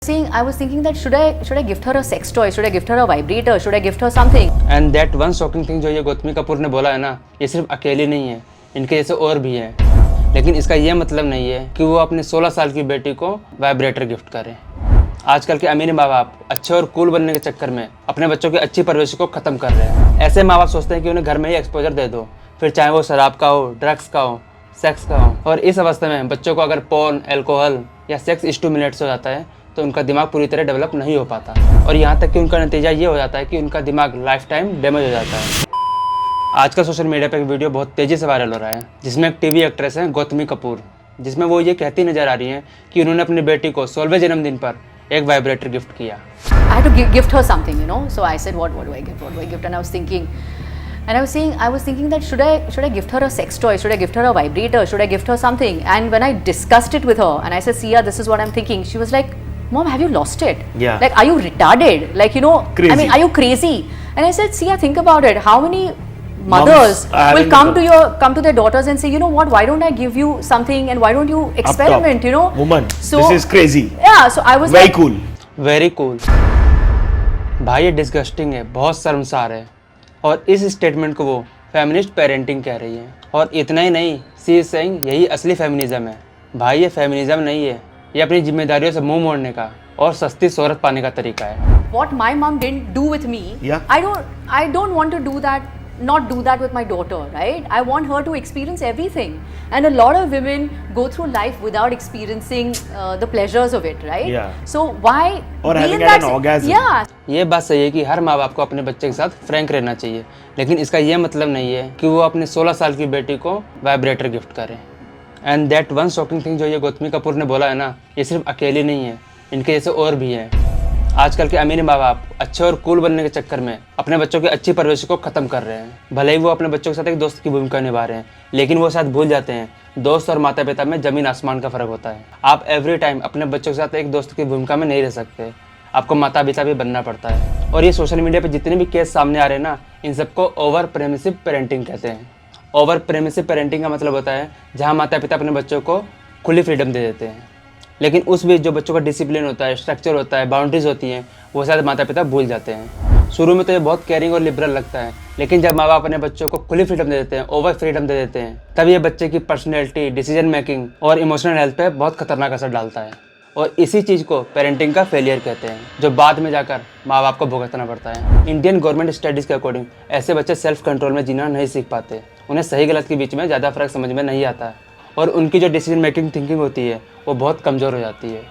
I was thinking that should I gift her a sex toy? Should I gift her a vibrator? Should I gift her something? And that one shocking thing जो ये गौतमी कपूर ने बोला है ना, ये सिर्फ अकेली नहीं है, इनके जैसे और भी हैं। लेकिन इसका ये मतलब नहीं है कि वो अपनी 16 साल की बेटी को वाइब्रेटर गिफ्ट करें। आजकल के अमीर माँ बाप अच्छे और कूल बनने के चक्कर में अपने बच्चों की अच्छी परवरिश को ख़त्म कर रहे हैं। ऐसे माँ बाप सोचते हैं कि उन्हें घर में ही एक्सपोजर दे दो, फिर चाहे वो शराब का हो, ड्रग्स का हो, सेक्स का हो। और इस अवस्था में बच्चों को अगर पोर्न, एल्कोहल या सेक्स स्टिमुलेट्स हो जाता है तो उनका दिमाग पूरी तरह डेवलप नहीं हो पाता, और यहाँ तक कि उनका नतीजा ये हो जाता है कि उनका दिमाग लाइफ टाइम डैमेज हो जाता है। आजकल सोशल मीडिया पर एक वीडियो बहुत तेज़ी से वायरल हो रहा है, जिसमें एक टीवी एक्ट्रेस है गौतमी कपूर, जिसमें वो ये कहती नजर आ रही हैं कि उन्होंने अपनी बेटी को 16वें जन्मदिन पर एक वाइब्रेटर गिफ्ट किया। I had to gift her something, you know. So I said, what do I gift? What do I gift? And I was thinking that should I gift her a sex toy? Should I gift her a vibrator? Should I gift her something? And when I discussed it with her, and I said, Sia, this is what I'm thinking. She was like, Mom, have you lost it? Yeah. Like, are you retarded? Like, you know, Crazy. I mean, are you crazy? And I said, Sia, think about it. How many mothers Moms will come to their daughters and say, you know what, why don't I give you something and why don't you experiment, you know? Woman, So, this is crazy. Yeah, so I was Very like, cool. Very cool. भाई ये disgusting है, बहुत शर्मसार है, और इस statement को वो फेमिनिस्ट पेरेंटिंग कह रही है। और इतना ही नहीं, सी इज सेइंग यही असली फेमिनिज्म है। भाई ये फेमिनिज्म नहीं है, ये अपनी जिम्मेदारियों से मुंह मोड़ने का और सस्ती शोहरत पाने का तरीका है। What my mom didn't do with me, Yeah. I don't want to not do that with my daughter, right? I want her to experience everything, and a lot of women go through life without experiencing the pleasures of it, right? Yeah. So why? Or be having in an that- orgasm. Yeah. ये बात सही है कि हर माँ बाप को अपने बच्चे के साथ फ्रैंक रहना चाहिए, लेकिन इसका ये मतलब नहीं है कि वो अपनी 16 साल की बेटी को वाइब्रेटर गिफ्ट करें। And that one shocking thing जो ये गौतमी कपूर ने बोला है ना, ये सिर्फ अकेली नहीं है, इनके जैसे और भी हैं। आजकल के अमीर माँ बाप अच्छे और कूल बनने के चक्कर में अपने बच्चों की अच्छी परवरिश को ख़त्म कर रहे हैं। भले ही वो अपने बच्चों के साथ एक दोस्त की भूमिका निभा रहे हैं, लेकिन वो शायद भूल जाते हैं दोस्त और माता पिता में ज़मीन आसमान का फ़र्क होता है। आप एवरी टाइम अपने बच्चों के साथ एक दोस्त की भूमिका में नहीं रह सकते, आपको माता पिता भी बनना पड़ता है। और ये सोशल मीडिया पर जितने भी केस सामने आ रहे हैं ना, इन सबको ओवर परमिसिव पेरेंटिंग कहते हैं। ओवर परमिसिव पेरेंटिंग का मतलब होता है जहाँ माता पिता अपने बच्चों को खुली फ्रीडम दे देते हैं, लेकिन उस बीच जो बच्चों का डिसिप्लिन होता है, स्ट्रक्चर होता है, बाउंड्रीज होती हैं, वो शायद माता पिता भूल जाते हैं। शुरू में तो ये बहुत केयरिंग और लिबरल लगता है, लेकिन जब माँ बाप अपने बच्चों को खुली फ्रीडम दे देते हैं, ओवर फ्रीडम दे देते हैं, तब ये बच्चे की पर्सनैलिटी, डिसीजन मेकिंग और इमोशनल हेल्थ पे बहुत खतरनाक असर डालता है। और इसी चीज़ को पेरेंटिंग का फेलियर कहते हैं, जो बाद में जाकर माँ बाप को भुगतना पड़ता है। इंडियन गवर्नमेंट स्टडीज़ के अकॉर्डिंग ऐसे बच्चे सेल्फ कंट्रोल में जीना नहीं सीख पाते, उन्हें सही गलत के बीच में ज़्यादा फर्क समझ में नहीं आता, और उनकी जो डिसीजन मेकिंग थिंकिंग होती है वो बहुत कमज़ोर हो जाती है।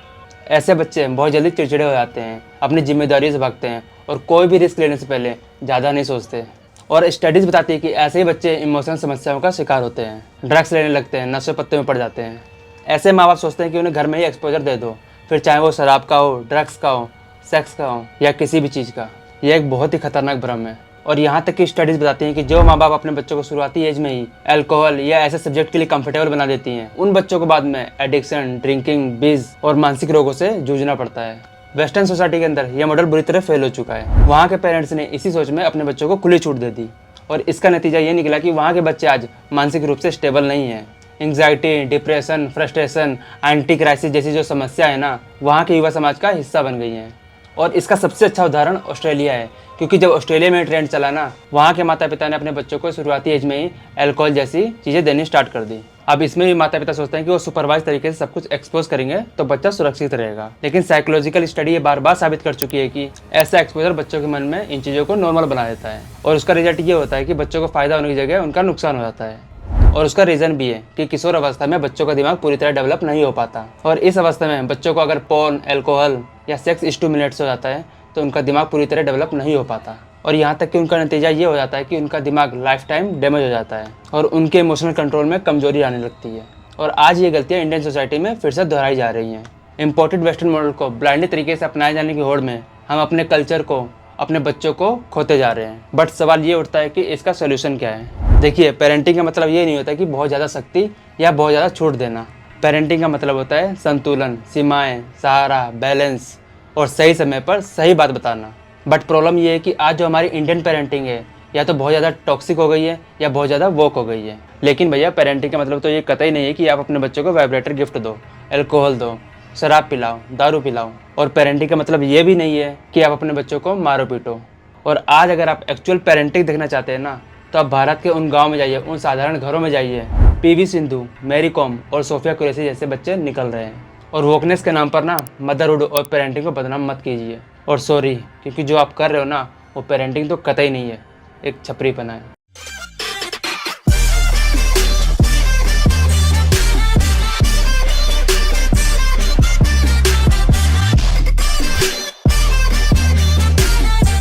ऐसे बच्चे बहुत जल्दी चिड़चिड़े हो जाते हैं, अपनी जिम्मेदारी से भागते हैं और कोई भी रिस्क लेने से पहले ज़्यादा नहीं सोचते। और स्टडीज़ बताती है कि ऐसे ही बच्चे इमोशनल समस्याओं का शिकार होते हैं, ड्रग्स लेने लगते हैं, नशे पत्ते में पड़ जाते हैं। ऐसे माँ बाप सोचते हैं कि उन्हें घर में ही एक्सपोजर दे दो, फिर चाहे वो शराब का हो, ड्रग्स का हो, सेक्स का हो या किसी भी चीज़ का। यह एक बहुत ही खतरनाक भ्रम है। और यहाँ तक कि स्टडीज़ बताती हैं कि जो माँ बाप अपने बच्चों को शुरुआती एज में ही अल्कोहल या ऐसे सब्जेक्ट के लिए कंफर्टेबल बना देती हैं, उन बच्चों को बाद में एडिक्शन, ड्रिंकिंग, बीज और मानसिक रोगों से जूझना पड़ता है। वेस्टर्न सोसाइटी के अंदर यह मॉडल बुरी तरह फेल हो चुका है। वहाँ के पेरेंट्स ने इसी सोच में अपने बच्चों को खुली छूट दे दी, और इसका नतीजा ये निकला कि वहाँ के बच्चे आज मानसिक रूप से स्टेबल नहीं हैं। Anxiety, depression, frustration, anti crisis जैसी जो समस्या है ना, वहाँ के युवा समाज का हिस्सा बन गई हैं। और इसका सबसे अच्छा उदाहरण ऑस्ट्रेलिया है, क्योंकि जब ऑस्ट्रेलिया में ट्रेंड चला ना, वहाँ के माता पिता ने अपने बच्चों को शुरुआती एज में ही अल्कोहल जैसी चीज़ें देनी स्टार्ट कर दी। अब इसमें भी माता पिता सोचते हैं कि वो सुपरवाइज तरीके से सब कुछ एक्सपोज करेंगे तो बच्चा सुरक्षित रहेगा, लेकिन साइकोलॉजिकल स्टडी ये बार बार साबित कर चुकी है कि ऐसा एक्सपोजर बच्चों के मन में इन चीज़ों को नॉर्मल बना देता है, और उसका रिजल्ट ये होता है कि बच्चों को फ़ायदा होने की जगह उनका नुकसान हो जाता है। और उसका रीज़न भी है कि किशोर अवस्था में बच्चों का दिमाग पूरी तरह डेवलप नहीं हो पाता, और इस अवस्था में बच्चों को अगर पोर्न, एल्कोहल या सेक्स स्टिमुलेट्स हो जाता है तो उनका दिमाग पूरी तरह डेवलप नहीं हो पाता, और यहाँ तक कि उनका नतीजा ये हो जाता है कि उनका दिमाग लाइफ टाइम डैमेज हो जाता है और उनके इमोशनल कंट्रोल में कमजोरी आने लगती है। और आज ये गलतियाँ इंडियन सोसाइटी में फिर से दोहराई जा रही हैं। इम्पोर्टेड वेस्टर्न मॉडल को ब्लाइंडली तरीके से अपनाए जाने की होड़ में हम अपने कल्चर को, अपने बच्चों को खोते जा रहे हैं। बट सवाल ये उठता है कि इसका सोल्यूशन क्या है। देखिए, पेरेंटिंग का मतलब ये नहीं होता कि बहुत ज़्यादा सख्ती या बहुत ज़्यादा छूट देना। पेरेंटिंग का मतलब होता है संतुलन, सीमाएँ, सहारा, बैलेंस और सही समय पर सही बात बताना। बट प्रॉब्लम ये है कि आज जो हमारी इंडियन पेरेंटिंग है, या तो बहुत ज़्यादा टॉक्सिक हो गई है या बहुत ज़्यादा वोक हो गई है। लेकिन भैया, पेरेंटिंग का मतलब तो ये कतई नहीं है कि आप अपने बच्चों को वाइब्रेटर गिफ्ट दो, अल्कोहल दो, शराब पिलाओ, दारू पिलाओ। और पेरेंटिंग का मतलब ये भी नहीं है कि आप अपने बच्चों को मारो पीटो। और आज अगर आप एक्चुअल पेरेंटिंग देखना चाहते हैं ना, तो आप भारत के उन गांव में जाइए, उन साधारण घरों में जाइए। पीवी सिंधु, मैरी कॉम और सोफिया कुरैशी जैसे बच्चे निकल रहे हैं। और वोकनेस के नाम पर ना मदरहुड और पेरेंटिंग को बदनाम मत कीजिए। और सॉरी, क्योंकि जो आप कर रहे हो ना, वो पेरेंटिंग तो कतई नहीं है, एक छपरीपना है।